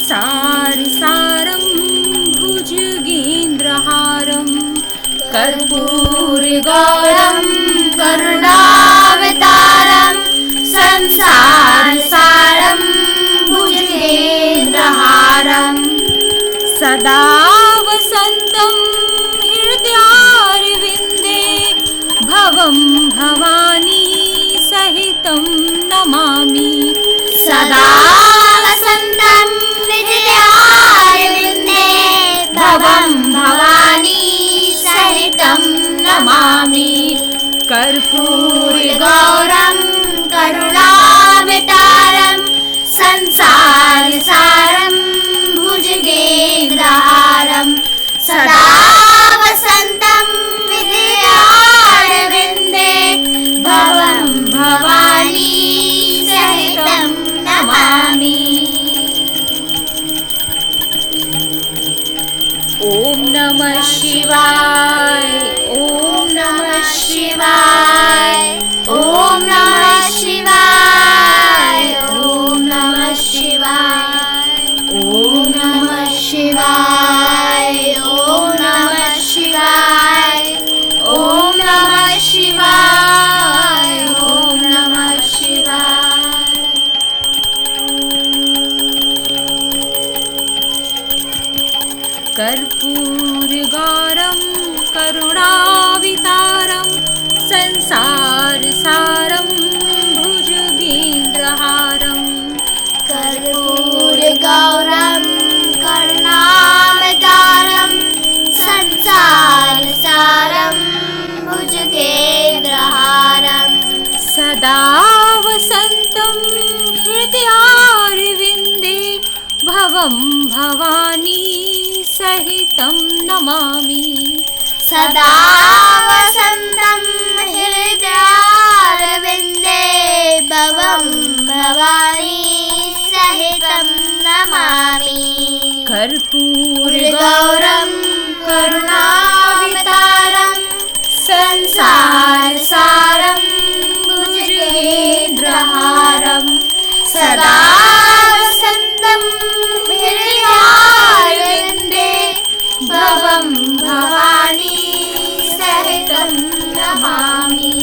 संसारसारं भुजगेन्द्रहारं कर्पूरगौरं करुणावतारं संसारसारं भुजगेन्द्रहारं सदा वसन्तं हृदयारविन्दे भवं भवानी सहितं नमामि सदा वसन्तं हृदयारविन्दे भवं भवानी सहितं नमामि कर्पूरगौरं करुणावतारं संसारसारं भुजगेन्द्रहारं सदा वसन्तं हृदयारविन्दे भवं भवानी सहितं नमामि। ॐ नमः शिवाय ॐ नमः शिवाय ॐ नमः शिवाय ॐ नमः शिवाय ॐ नमः शिवाय ॐ नमः शिवाय ॐ नमः शिवाय ॐ नमः शिवाय। कर्पूरगौरं करुणावतारं संसारसारं भुजगेन्द्रहारं कर्पूरगौरं करुणावतारं संसारसारं भुजगेन्द्रहारं सदा वसन्तं हृदयारविन्दे भवं भवानी सहितं नमामि सदा वसन्तं हृदयारविन्दे भवं भवानी सहितं नमामि कर्पूरगौरं करुणावतारं संसारसारं भुजगेन्द्रहारं सदा वसन्तं हृदयारविन्दे भवं भवानी सहितं नमामि।